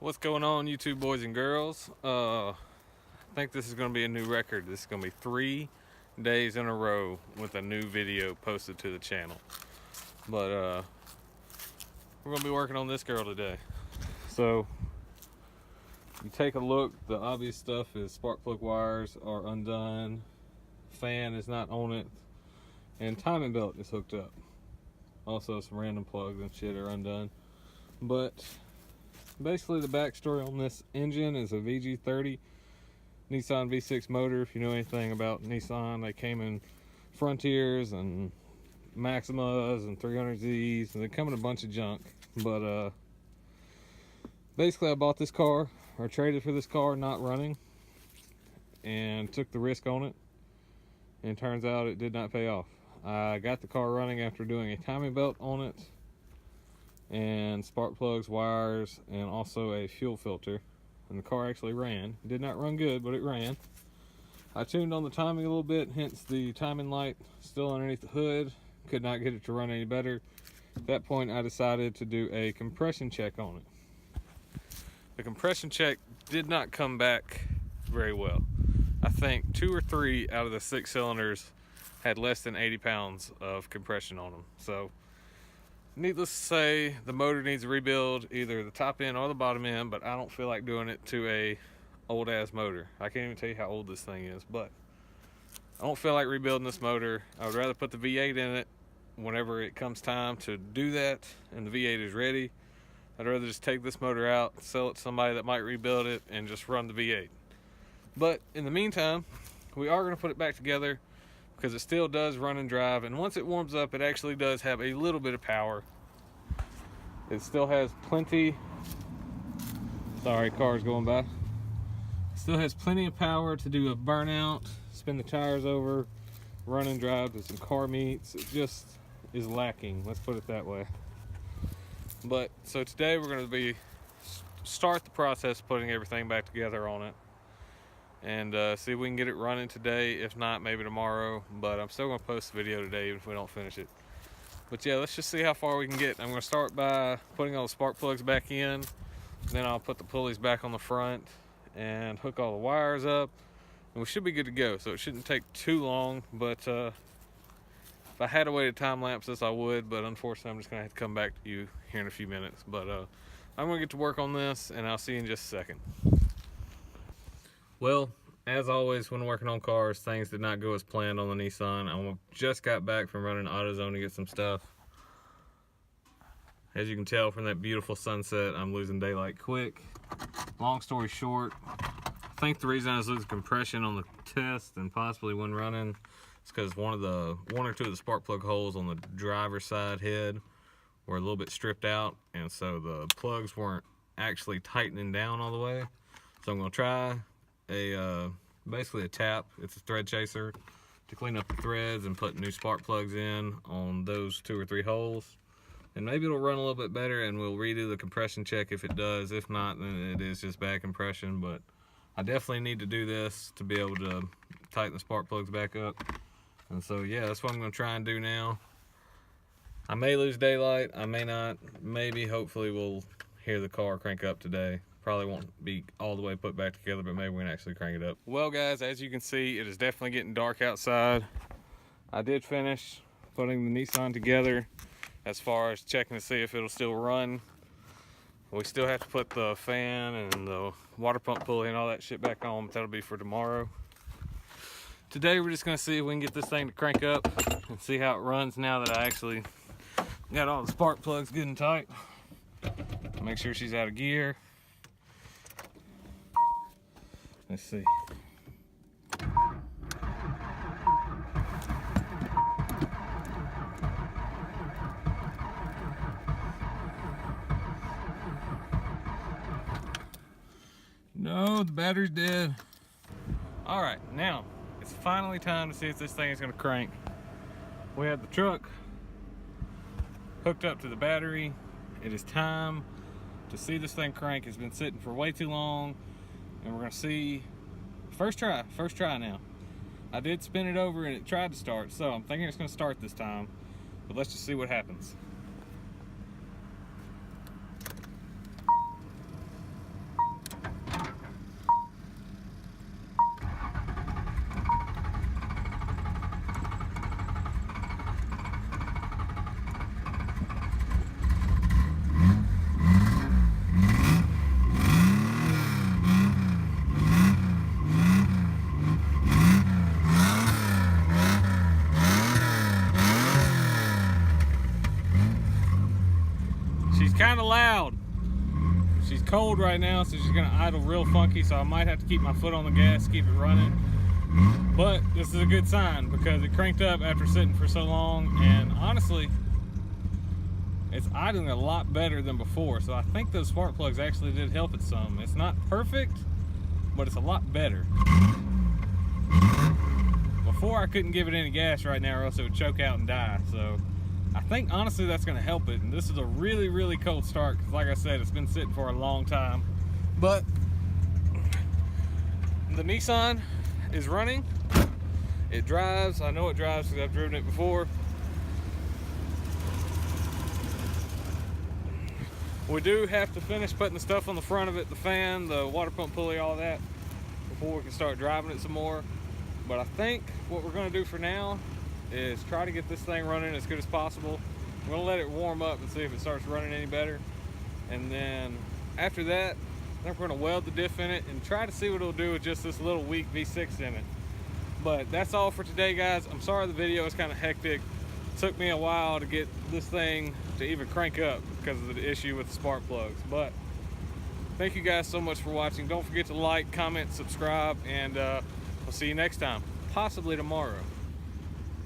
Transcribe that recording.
What's going on, YouTube boys and girls? I think this is going to be a new record. This is going to be 3 days in a row with a new video posted to the channel. But we're going to be working on this girl today. So you take a look. The obvious stuff is spark plug wires are undone, fan is not on it, and timing belt is hooked up. Also some random plugs and shit are undone. But basically the backstory on this engine is a VG30 Nissan V6 motor. If you know anything about Nissan, they came in Frontiers and Maximas and 300Zs, and they come in a bunch of junk. But basically I bought this car, or traded for this car not running, and took the risk on it, and it turns out it did not pay off. I got the car running after doing a timing belt on it, and spark plugs, wires, and also a fuel filter, and the car actually ran. It did not run good, but it ran. I tuned on the timing a little bit, hence the timing light still underneath the hood. Could not get it to run any better. At that point I decided to do a compression check on it. The compression check did not come back very well. I think 2 or 3 out of the 6 cylinders had less than 80 pounds of compression on them. So needless to say, the motor needs a rebuild, either the top end or the bottom end, but I don't feel like doing it to a old ass motor. I can't even tell you how old this thing is, but I don't feel like rebuilding this motor. I would rather put the V8 in it whenever it comes time to do that and the V8 is ready. I'd rather just take this motor out, sell it to somebody that might rebuild it, and just run the V8. But in the meantime, we are going to put it back together, because it still does run and drive, and once it warms up it actually does have a little bit of power. It still has plenty, sorry, cars going by. It still has plenty of power to do a burnout, spin the tires over, run and drive to some car meets. It just is lacking, let's put it that way. But so today we're going to start the process of putting everything back together on it, and see if we can get it running today. If not, maybe tomorrow, but I'm still going to post the video today even if we don't finish it. But yeah, let's just see how far we can get. I'm going to start by putting all the spark plugs back in, then I'll put the pulleys back on the front and hook all the wires up, and we should be good to go. So it shouldn't take too long, but if I had a way to time lapse this I would, but unfortunately I'm just going to have to come back to you here in a few minutes. But I'm going to get to work on this, and I'll see you in just a second. Well, as always when working on cars, things did not go as planned on the Nissan. I just got back from running AutoZone to get some stuff. As you can tell from that beautiful sunset, I'm losing daylight quick. Long story short, I think the reason I was losing compression on the test and possibly when running is because one or two of the spark plug holes on the driver's side head were a little bit stripped out, and so the plugs weren't actually tightening down all the way. So I'm going to try basically a tap. It's a thread chaser to clean up the threads and put new spark plugs in on those 2 or 3 holes, and maybe it'll run a little bit better, and we'll redo the compression check if it does. If not, then it is just bad compression. But I definitely need to do this to be able to tighten the spark plugs back up, and so yeah, that's what I'm going to try and do now. I may lose daylight, I may not. Maybe, hopefully we'll hear the car crank up today. Probably won't be all the way put back together, but maybe we can actually crank it up. Well guys, as you can see, it is definitely getting dark outside. I did finish putting the Nissan together as far as checking to see if it'll still run. We still have to put the fan and the water pump pulley and all that shit back on, but that'll be for tomorrow. Today we're just gonna see if we can get this thing to crank up and see how it runs now that I actually got all the spark plugs good and tight. Make sure she's out of gear. Let's see. No, the battery's dead. All right, now it's finally time to see if this thing is gonna crank. We have the truck hooked up to the battery. It is time to see this thing crank. It's been sitting for way too long, and we're gonna see. First try now. I did spin it over and it tried to start, so I'm thinking it's gonna start this time, but let's just see what happens. She's kind of loud. She's cold right now, so she's gonna idle real funky, so I might have to keep my foot on the gas, keep it running. But this is a good sign because it cranked up after sitting for so long, and honestly, it's idling a lot better than before. So I think those spark plugs actually did help it some. It's not perfect, but it's a lot better. Before I couldn't give it any gas right now or else it would choke out and die. So I think honestly that's gonna help it. And this is a really, really cold start because like I said, it's been sitting for a long time. But the Nissan is running. It drives. I know it drives because I've driven it before. We do have to finish putting the stuff on the front of it, the fan, the water pump pulley, all that, before we can start driving it some more. But I think what we're gonna do for now is try to get this thing running as good as possible. We're gonna let it warm up and see if it starts running any better. And then after that, then we're gonna weld the diff in it and try to see what it'll do with just this little weak V6 in it. But that's all for today, guys. I'm sorry the video is kind of hectic. It took me a while to get this thing to even crank up because of the issue with the spark plugs. But thank you guys so much for watching. Don't forget to like, comment, subscribe, and we'll see you next time, possibly tomorrow.